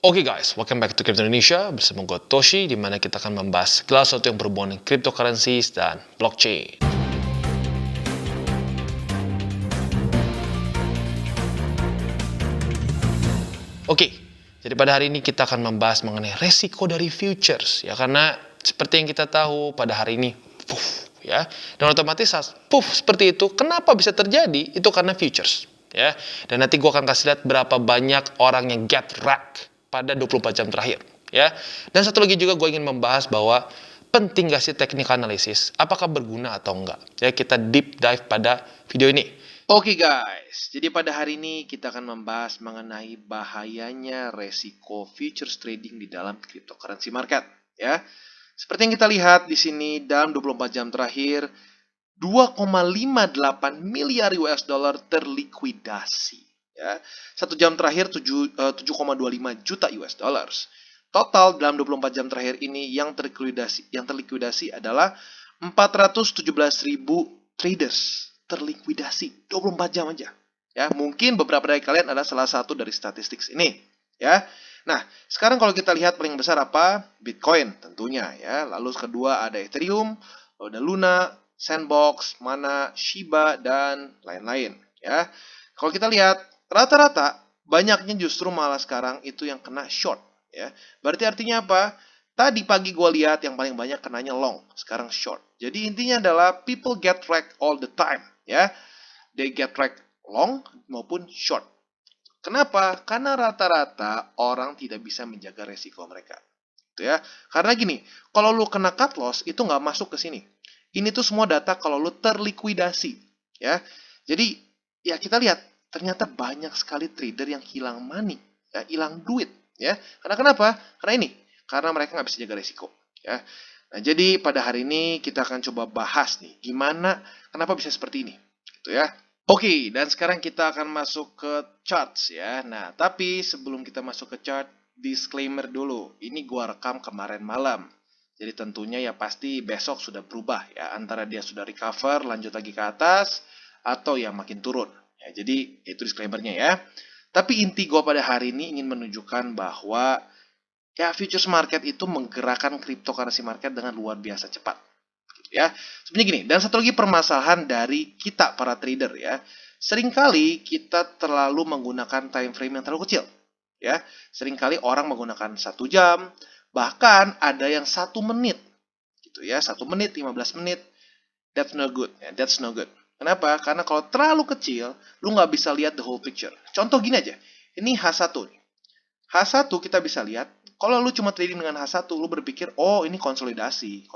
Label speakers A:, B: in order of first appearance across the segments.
A: Oke guys, welcome back to Crypto Indonesia bersama gue Toshi, di mana kita akan membahas segala sesuatu yang berhubungan dengan cryptocurrencies dan blockchain. Oke, jadi pada hari ini kita akan membahas mengenai resiko dari futures, ya, karena seperti yang kita tahu pada hari ini, ya, dan otomatis seperti itu, kenapa bisa terjadi? Itu karena futures, ya. Dan nanti gue akan kasih lihat berapa banyak orang yang get wrecked pada 24 jam terakhir, ya. Dan satu lagi juga gue ingin membahas bahwa penting gak sih teknik analisis, apakah berguna atau enggak, ya. Kita deep dive pada video ini. Oke guys, jadi pada hari ini kita akan membahas mengenai bahayanya resiko futures trading di dalam cryptocurrency market, ya. Seperti yang kita lihat di sini, dalam 24 jam terakhir 2,58 miliar US dollar terlikuidasi, ya. 1 jam terakhir 7,25 juta US dollars. Total dalam 24 jam terakhir ini yang terlikuidasi adalah 417.000 traders terlikuidasi 24 jam aja. Ya, mungkin beberapa dari kalian adalah salah satu dari statistik ini, ya. Nah, sekarang kalau kita lihat paling besar apa? Bitcoin tentunya, ya. Lalu kedua ada Ethereum, lalu ada Luna, Sandbox, Mana, Shiba, dan lain-lain, ya. Kalau kita lihat rata-rata banyaknya justru malah sekarang itu yang kena short, ya. Berarti artinya apa? Tadi pagi gue lihat yang paling banyak kenanya long, sekarang short. Jadi intinya adalah people get wrecked all the time, ya. They get wrecked long maupun short. Kenapa? Karena rata-rata orang tidak bisa menjaga resiko mereka. Gitu ya. Karena gini, kalau lu kena cut loss itu nggak masuk ke sini. Ini tuh semua data kalau lu terlikuidasi, ya. Jadi ya kita lihat ternyata banyak sekali trader yang hilang money, ya, hilang duit, ya. Karena kenapa? Karena mereka nggak bisa jaga resiko, ya. Nah, jadi pada hari ini kita akan coba bahas nih, kenapa bisa seperti ini, gitu ya. Oke, dan sekarang kita akan masuk ke charts, ya. Nah, tapi sebelum kita masuk ke chart, disclaimer dulu. Ini gua rekam kemarin malam. Jadi tentunya ya pasti besok sudah berubah, ya. Antara dia sudah recover, lanjut lagi ke atas, atau yang makin turun. Ya, jadi itu disclaimernya, ya. Tapi inti gua pada hari ini ingin menunjukkan bahwa ya futures market itu menggerakkan cryptocurrency market dengan luar biasa cepat, ya. Sebenarnya gini, dan satu lagi permasalahan dari kita para trader, ya. Seringkali kita terlalu menggunakan time frame yang terlalu kecil, ya. Seringkali orang menggunakan 1 jam, bahkan ada yang 1 menit, gitu ya, 1 menit, 15 menit. That's no good, ya. That's no good. Kenapa? Karena kalau terlalu kecil, lu nggak bisa lihat the whole picture. Contoh gini aja, ini H1 nih. H1 kita bisa lihat, kalau lu cuma trading dengan H1, lu berpikir, oh ini konsolidasi,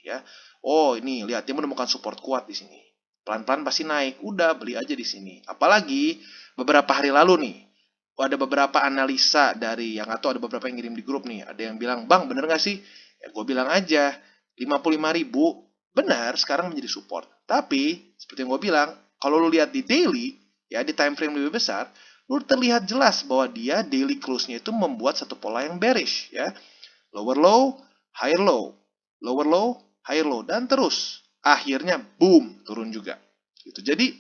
A: ya. Oh ini lihat dia menemukan support kuat di sini. Pelan-pelan pasti naik, udah beli aja di sini. Apalagi beberapa hari lalu nih, ada beberapa analisa dari yang atau ada beberapa yang ngirim di grup nih, ada yang bilang, "Bang, bener nggak sih?" Ya gue bilang aja, 55.000 benar sekarang menjadi support. Tapi seperti yang gue bilang, kalau lu lihat di daily, ya di time frame lebih besar, lu terlihat jelas bahwa dia daily close-nya itu membuat satu pola yang bearish, ya. Lower low, higher low, lower low, higher low, dan terus akhirnya boom turun juga, gitu. Jadi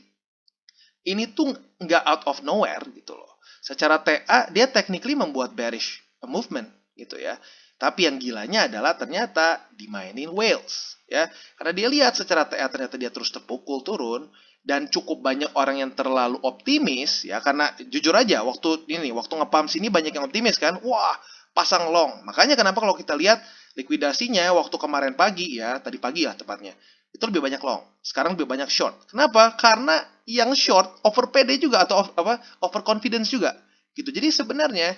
A: ini tuh nggak out of nowhere gitu loh. Secara TA dia technically membuat bearish movement gitu ya. Tapi yang gilanya adalah ternyata dimainin whales, ya. Karena dia lihat secara TA ternyata dia terus terpukul turun, dan cukup banyak orang yang terlalu optimis, ya. Karena jujur aja waktu ngepump sini banyak yang optimis kan, wah pasang long. Makanya kenapa kalau kita lihat likuidasinya waktu kemarin pagi, ya tadi pagi ya tepatnya, itu lebih banyak long. Sekarang lebih banyak short. Kenapa? Karena yang short over PD juga atau over confidence juga, gitu. Jadi sebenarnya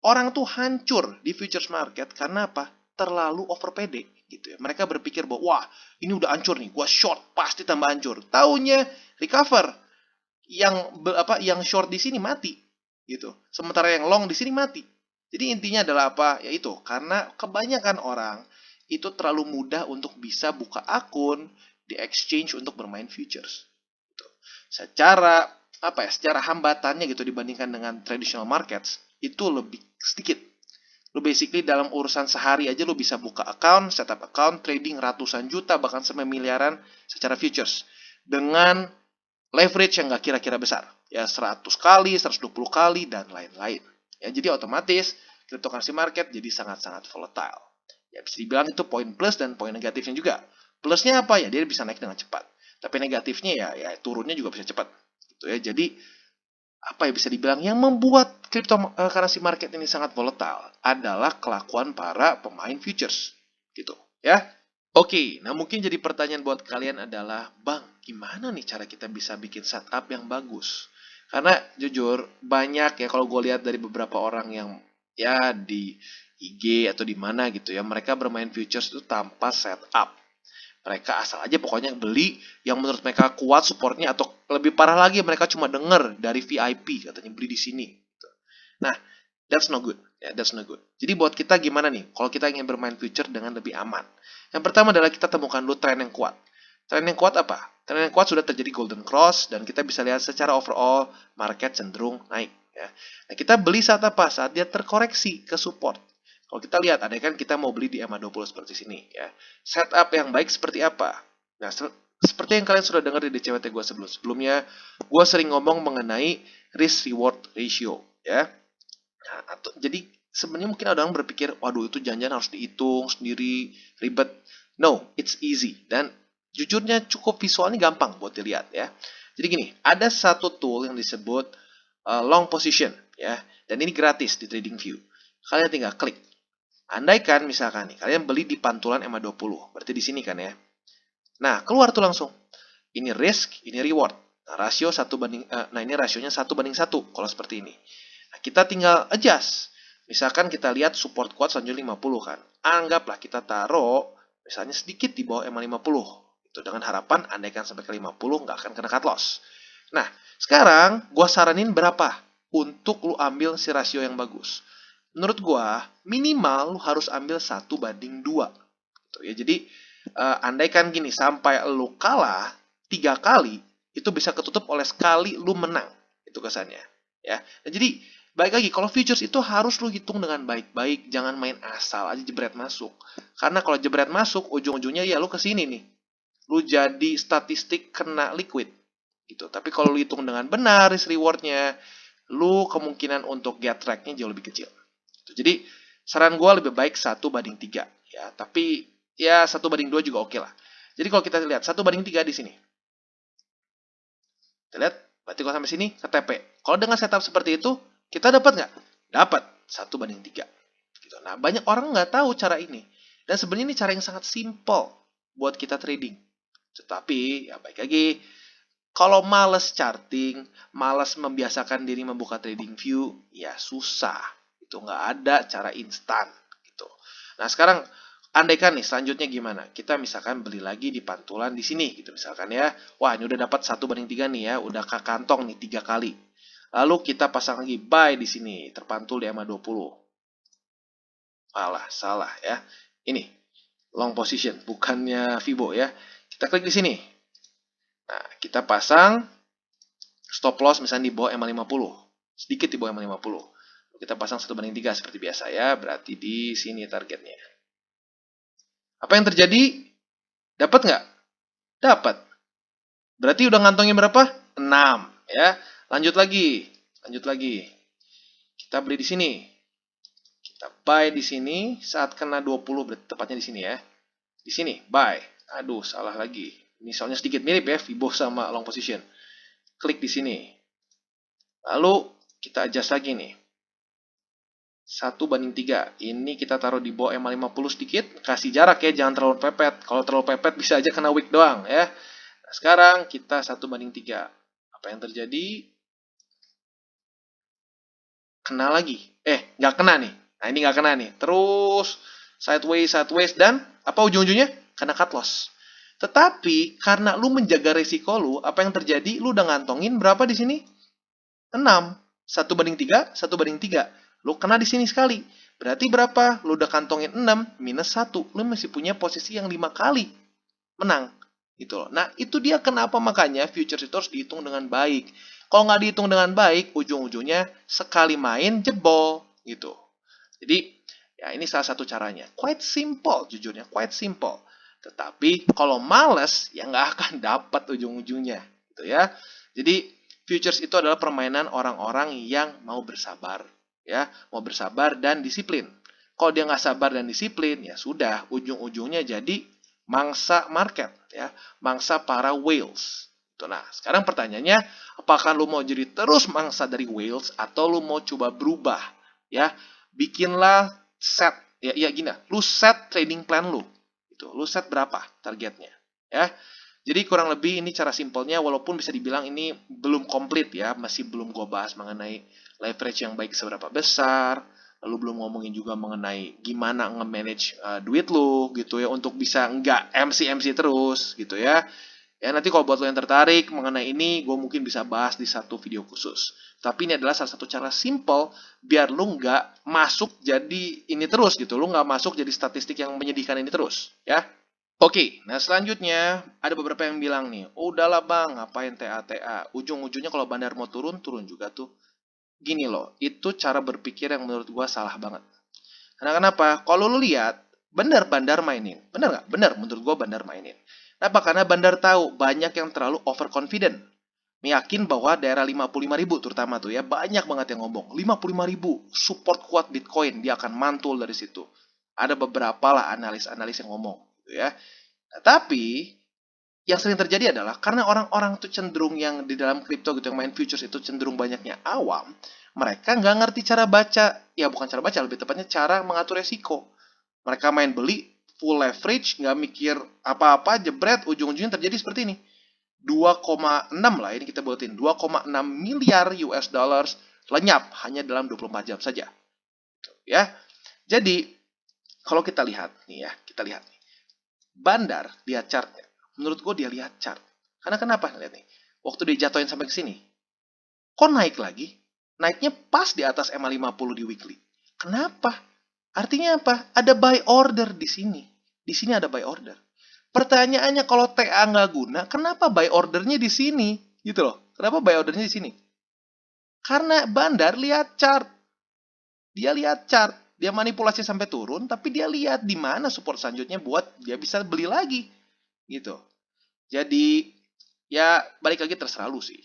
A: orang tuh hancur di futures market karena apa? Terlalu over PD, gitu ya. Mereka berpikir bahwa wah ini udah hancur nih, gua short pasti tambah hancur. Taunya recover, yang short di sini mati, gitu. Sementara yang long di sini mati. Jadi intinya adalah apa? Yaitu karena kebanyakan orang itu terlalu mudah untuk bisa buka akun di exchange untuk bermain futures, gitu. Secara hambatannya gitu dibandingkan dengan traditional markets itu lebih sedikit. Lu basically dalam urusan sehari aja lu bisa buka account, setup account, trading ratusan juta bahkan sampai miliaran secara futures dengan leverage yang nggak kira-kira besar, ya 100 kali, 120 kali dan lain-lain. Ya jadi otomatis cryptocurrency market jadi sangat-sangat volatile. Ya bisa dibilang itu poin plus dan poin negatifnya juga. Plusnya apa ya? Dia bisa naik dengan cepat. Tapi negatifnya ya turunnya juga bisa cepat. Gitu ya. Jadi apa ya bisa dibilang yang membuat cryptocurrency market ini sangat volatile adalah kelakuan para pemain futures. Gitu ya. Oke, nah mungkin jadi pertanyaan buat kalian adalah, Bang, gimana nih cara kita bisa bikin setup yang bagus? Karena jujur, banyak ya kalau gue lihat dari beberapa orang yang ya di IG atau di mana gitu ya, mereka bermain futures itu tanpa setup. Mereka asal aja pokoknya beli yang menurut mereka kuat supportnya, atau lebih parah lagi mereka cuma denger dari VIP katanya beli di sini. Gitu. Nah, that's no good. Ya, that's no good. Jadi buat kita gimana nih kalau kita ingin bermain future dengan lebih aman? Yang pertama adalah kita temukan dulu tren yang kuat. Tren yang kuat apa? Tren yang kuat sudah terjadi golden cross dan kita bisa lihat secara overall market cenderung naik. Ya. Nah, kita beli saat apa? Saat dia terkoreksi ke support. Kalau kita lihat, ada kan kita mau beli di EMA20 seperti sini. Ya. Setup yang baik seperti apa? Nah, seperti yang kalian sudah dengar di DCWT gue sebelumnya, gue sering ngomong mengenai risk-reward ratio. Ya. Nah, jadi sebenarnya mungkin ada orang berpikir, waduh itu jangan harus dihitung sendiri, ribet. No, it's easy. Dan jujurnya cukup visualnya gampang buat dilihat ya. Jadi gini, ada satu tool yang disebut long position ya, dan ini gratis di TradingView. Kalian tinggal klik. Andaikan misalkan nih, kalian beli di pantulan EMA20, berarti di sini kan ya. Nah, keluar tuh langsung. Ini risk, ini reward. Nah, ini rasionya 1:1 kalau seperti ini. Nah, kita tinggal adjust. Misalkan kita lihat support kuat selanjutnya 50 kan. Anggaplah kita taruh misalnya sedikit di bawah EMA50. Itu dengan harapan andaikan sampai ke 50 nggak akan kena cut loss. Nah, sekarang gua saranin berapa untuk lu ambil si rasio yang bagus. Menurut gua minimal lu harus ambil 1:2. Gitu ya. Jadi andaikan gini, sampai lu kalah 3 kali, itu bisa ketutup oleh sekali lu menang. Itu kesannya. Ya. Nah, jadi baik lagi, kalau futures itu harus lu hitung dengan baik-baik, jangan main asal aja jebret masuk. Karena kalau jebret masuk, ujung-ujungnya ya lu kesini nih. Lu jadi statistik kena liquid. Gitu. Tapi kalau lu hitung dengan benar risk rewardnya, lu kemungkinan untuk get track-nya jauh lebih kecil. Gitu. Jadi saran gue lebih baik 1:3 ya. Tapi ya 1:2 juga oke lah. Jadi kalau kita lihat 1:3 di sini. Kita lihat, berarti kalau sampai sini ke TP. Kalau dengan setup seperti itu, kita dapat nggak? Dapat 1:3. Gitu. Nah, banyak orang nggak tahu cara ini. Dan sebenarnya ini cara yang sangat simple buat kita trading. Tetapi, ya baik lagi, kalau males charting, males membiasakan diri membuka trading view, ya susah. Itu nggak ada cara instan. Gitu. Nah, sekarang andaikan nih selanjutnya gimana? Kita misalkan beli lagi di pantulan di sini gitu misalkan ya. Wah, ini udah dapat 1:3 nih ya, udah ke kantong nih 3 kali. Lalu kita pasang lagi buy di sini, terpantul di EMA20. Alah, salah ya. Ini long position, bukannya Fibo ya. Kita klik di sini. Nah, kita pasang stop loss misalnya di bawah EMA50. Sedikit di bawah EMA50. Kita pasang 1:3 seperti biasa ya, berarti di sini targetnya. Apa yang terjadi? Dapat nggak? Dapat. Berarti udah ngantongin berapa? 6 ya. Lanjut lagi. Kita beli di sini. Kita buy di sini saat kena 20, berarti tepatnya di sini ya. Di sini buy. Aduh, salah lagi. Ini soalnya sedikit mirip ya Fibo sama long position. Klik di sini. Lalu kita adjust lagi nih. 1:3. Ini kita taruh di bawah EMA50 sedikit. Kasih jarak ya, jangan terlalu pepet. Kalau terlalu pepet bisa aja kena wick doang ya. Nah, sekarang kita 1:3. Apa yang terjadi? Kena lagi. Nggak kena nih. Nah, ini nggak kena nih. Terus sideways dan apa ujung-ujungnya? Kena cut loss. Tetapi karena lu menjaga resiko lu, apa yang terjadi? Lu udah ngantongin berapa di sini? 6. 1:3. Lu kena di sini sekali. Berarti berapa? Lu udah kantongin 6 minus 1. Lu masih punya posisi yang 5 kali menang. Gitu loh. Nah, itu dia kenapa makanya futures itu harus dihitung dengan baik. Kalau nggak dihitung dengan baik, ujung-ujungnya sekali main jebol gitu. Jadi, ya ini salah satu caranya. Quite simple, jujurnya. Quite simple. Tetapi kalau males, ya nggak akan dapat ujung-ujungnya. Gitu ya. Jadi, futures itu adalah permainan orang-orang yang mau bersabar. Ya, mau bersabar dan disiplin. Kalau dia nggak sabar dan disiplin, ya sudah, ujung-ujungnya jadi mangsa market, ya, mangsa para whales. Nah, sekarang pertanyaannya, apakah lu mau jadi terus mangsa dari whales atau lu mau coba berubah, ya? Bikinlah set, ya gini, lu set trading plan lu. Lu set berapa targetnya, ya? Jadi kurang lebih ini cara simpelnya, walaupun bisa dibilang ini belum komplit ya, masih belum gue bahas mengenai leverage yang baik seberapa besar, lalu belum ngomongin juga mengenai gimana nge-manage duit lu gitu ya, untuk bisa nggak MC terus gitu ya. Ya nanti kalau buat lo yang tertarik mengenai ini, gue mungkin bisa bahas di satu video khusus. Tapi ini adalah salah satu cara simple biar lu nggak masuk jadi ini terus gitu, lu nggak masuk jadi statistik yang menyedihkan ini terus ya. Oke, nah selanjutnya ada beberapa yang bilang nih, oh, udahlah bang, ngapain TA-TA? Ujung-ujungnya kalau bandar mau turun, turun juga tuh. Gini loh, itu cara berpikir yang menurut gua salah banget. Karena kenapa? Kalau lu lihat, bandar mainin. Benar nggak? Benar, menurut gua bandar mainin. Kenapa? Karena bandar tahu banyak yang terlalu overconfident. Meyakin bahwa daerah 55.000 terutama tuh ya, banyak banget yang ngomong. 55.000, support kuat Bitcoin, dia akan mantul dari situ. Ada beberapa lah analis-analis yang ngomong gitu ya. Nah, tapi yang sering terjadi adalah karena orang-orang tuh cenderung yang di dalam kripto gitu yang main futures itu cenderung banyaknya awam, mereka nggak ngerti cara baca, ya bukan cara baca, lebih tepatnya cara mengatur resiko. Mereka main beli full leverage, nggak mikir apa-apa, jebret, ujung-ujungnya terjadi seperti ini. 2,6 lah ini kita buatin, 2,6 miliar US dollars lenyap hanya dalam 24 jam saja. Ya. Jadi kalau kita lihat nih ya, kita lihat nih. Bandar lihat chartnya. Menurut gue dia lihat chart. Karena kenapa? Lihat nih. Waktu dia jatuhin sampai ke sini. Kok naik lagi? Naiknya pas di atas MA50 di weekly. Kenapa? Artinya apa? Ada buy order di sini. Di sini ada buy order. Pertanyaannya kalau TA nggak guna, kenapa buy ordernya di sini? Gitu loh. Kenapa buy ordernya di sini? Karena bandar lihat chart. Dia lihat chart. Dia manipulasi sampai turun, tapi dia lihat di mana support selanjutnya buat dia bisa beli lagi. Gitu. Jadi, ya balik lagi terserah lu sih.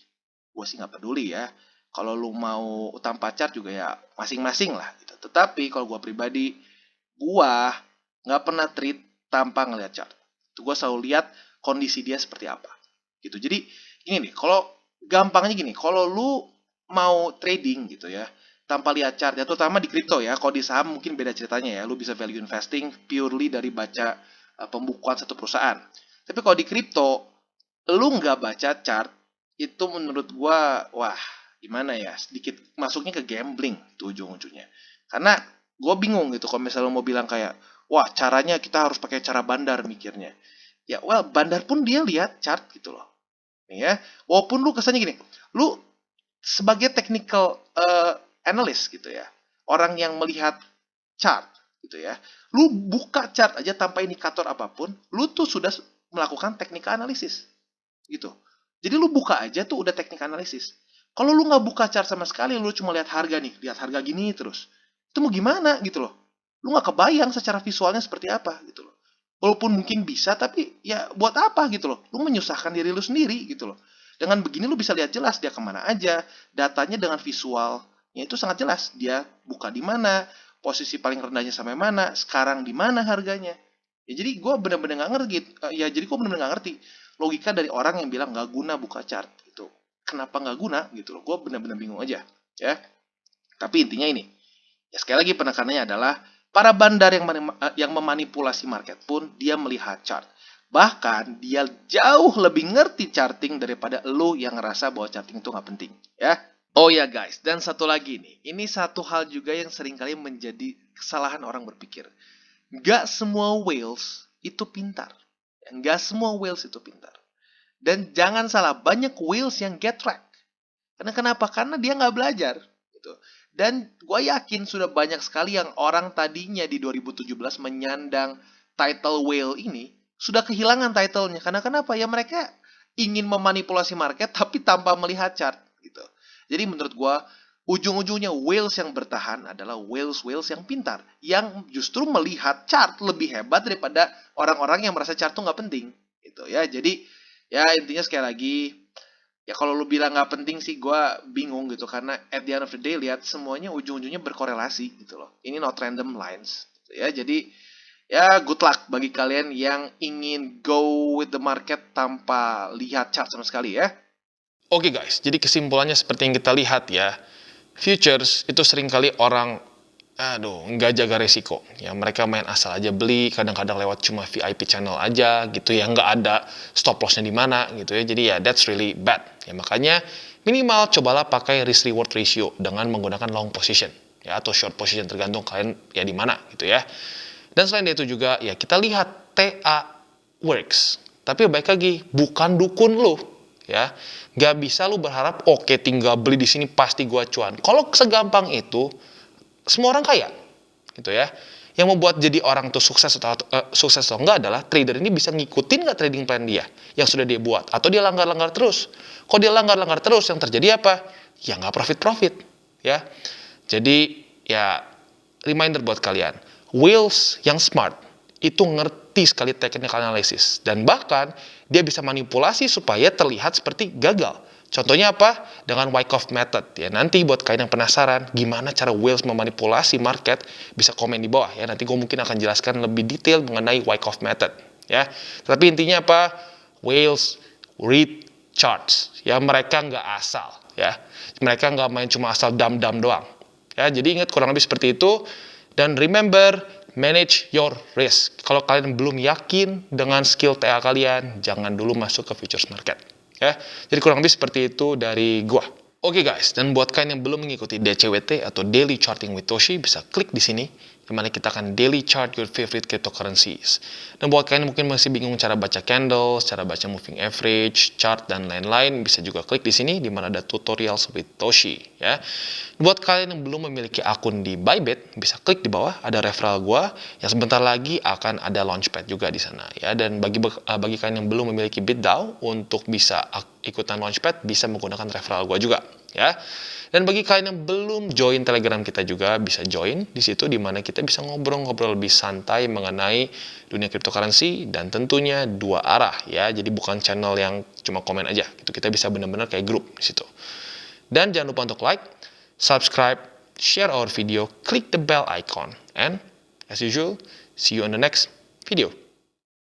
A: Gue sih nggak peduli ya. Kalau lu mau tanpa chart juga ya masing-masing lah. Gitu. Tetapi kalau gue pribadi, gue nggak pernah trade tanpa ngeliat chart. Gue selalu lihat kondisi dia seperti apa. Gitu. Jadi gini nih, kalau gampangnya gini, kalau lu mau trading gitu ya, tanpa lihat chart ya, terutama di kripto ya. Kalau di saham mungkin beda ceritanya ya. Lu bisa value investing purely dari baca pembukuan satu perusahaan. Tapi kalau di kripto, lu nggak baca chart, itu menurut gua, wah, gimana ya, sedikit masuknya ke gambling itu ujung-ujungnya. Karena gua bingung gitu kalau misalnya lu mau bilang kayak, wah, caranya kita harus pakai cara bandar mikirnya. Ya, well, bandar pun dia lihat chart gitu loh. Nih ya, walaupun lu kesannya gini, lu sebagai technical analyst gitu ya, orang yang melihat chart gitu ya, lu buka chart aja tanpa indikator apapun, lu tuh sudah melakukan technical analysis gitu. Jadi lu buka aja tuh udah teknik analisis. Kalau lu nggak buka chart sama sekali, lu cuma lihat harga nih, lihat harga gini terus, itu mau gimana gitu loh. Lu nggak kebayang secara visualnya seperti apa gitu loh. Walaupun mungkin bisa, tapi ya buat apa gitu loh. Lu menyusahkan diri lu sendiri gitu loh. Dengan begini lu bisa lihat jelas dia kemana aja, datanya dengan visualnya itu sangat jelas. Dia buka di mana, posisi paling rendahnya sampai mana, sekarang di mana harganya. Ya jadi gue bener-bener nggak ngerti. Ya jadi gue bener-bener nggak ngerti logika dari orang yang bilang nggak guna buka chart gitu. Kenapa nggak guna gitu loh? Gue bener-bener bingung aja. Ya. Tapi intinya ini. Ya sekali lagi penekanannya adalah para bandar yang memanipulasi market pun dia melihat chart. Bahkan dia jauh lebih ngerti charting daripada lo yang ngerasa bahwa charting itu nggak penting. Ya. Oh ya guys, dan satu lagi nih. Ini satu hal juga yang seringkali menjadi kesalahan orang berpikir. Nggak semua whales itu pintar. Nggak semua whales itu pintar. Dan jangan salah, banyak whales yang get track. Karena kenapa? Karena dia nggak belajar. Gitu. Dan gue yakin sudah banyak sekali yang orang tadinya di 2017 menyandang title whale ini, sudah kehilangan titlenya. Karena kenapa? Ya mereka ingin memanipulasi market tapi tanpa melihat chart. Gitu. Jadi menurut gue, ujung-ujungnya whales yang bertahan adalah whales yang pintar. Yang justru melihat chart lebih hebat daripada orang-orang yang merasa chart itu nggak penting. Gitu ya. Jadi ya intinya sekali lagi, Ya kalau lu bilang nggak penting sih, gue bingung gitu, karena at the end of the day lihat semuanya ujung-ujungnya berkorelasi gitu loh. Ini not random lines gitu ya. Jadi ya good luck bagi kalian yang ingin go with the market tanpa lihat chart sama sekali ya.
B: Oke guys, jadi kesimpulannya seperti yang kita lihat ya. Futures itu seringkali orang nggak jaga resiko ya, mereka main asal aja beli, kadang-kadang lewat cuma VIP channel aja gitu ya, nggak ada stop lossnya di mana gitu ya. Jadi ya that's really bad ya, makanya minimal cobalah pakai risk reward ratio dengan menggunakan long position ya, atau short position tergantung kalian ya di mana gitu ya. Dan selain itu juga ya kita lihat TA works, tapi baik lagi bukan dukun lo ya. Nggak bisa lu berharap oke tinggal beli di sini pasti gua cuan. Kalau segampang itu semua orang kaya gitu ya. Yang membuat jadi orang tuh sukses atau enggak adalah trader ini bisa ngikutin nggak trading plan dia yang sudah dia buat, atau dia langgar-langgar terus. Kalau dia langgar-langgar terus, yang terjadi apa? Ya nggak profit ya. Jadi ya reminder buat kalian, whales yang smart itu ngerti sekali technical analysis, dan bahkan dia bisa manipulasi supaya terlihat seperti gagal. Contohnya apa? Dengan Wyckoff method ya. Nanti buat kalian yang penasaran gimana cara whales memanipulasi market, bisa komen di bawah ya. Nanti gue mungkin akan jelaskan lebih detail mengenai Wyckoff method ya. Tapi intinya apa? Whales read charts ya. Mereka nggak asal ya. Mereka nggak main cuma asal dam-dam doang ya. Jadi ingat kurang lebih seperti itu. Dan remember, manage your risk. Kalau kalian belum yakin dengan skill TA kalian, jangan dulu masuk ke futures market. Ya, jadi kurang lebih seperti itu dari gua. Oke guys, dan buat kalian yang belum mengikuti DCWT atau Daily Charting with Toshi, bisa klik di sini, dimana kita akan daily chart your favorite cryptocurrencies. Dan buat kalian yang mungkin masih bingung cara baca candles, cara baca moving average, chart, dan lain-lain, bisa juga klik di sini, dimana ada tutorials with Toshi. Ya. Buat kalian yang belum memiliki akun di Bybit, bisa klik di bawah, ada referral gua, yang sebentar lagi akan ada launchpad juga di sana. Ya. Dan bagi kalian yang belum memiliki BitDAO, untuk bisa ikutan launchpad, bisa menggunakan referral gua juga. Ya. Dan bagi kalian yang belum join Telegram kita juga, bisa join di situ, di mana kita bisa ngobrol-ngobrol lebih santai mengenai dunia cryptocurrency, dan tentunya dua arah ya. Jadi bukan channel yang cuma komen aja gitu. Kita bisa benar-benar kayak grup di situ. Dan jangan lupa untuk like, subscribe, share our video, click the bell icon, and as usual, see you on the next video.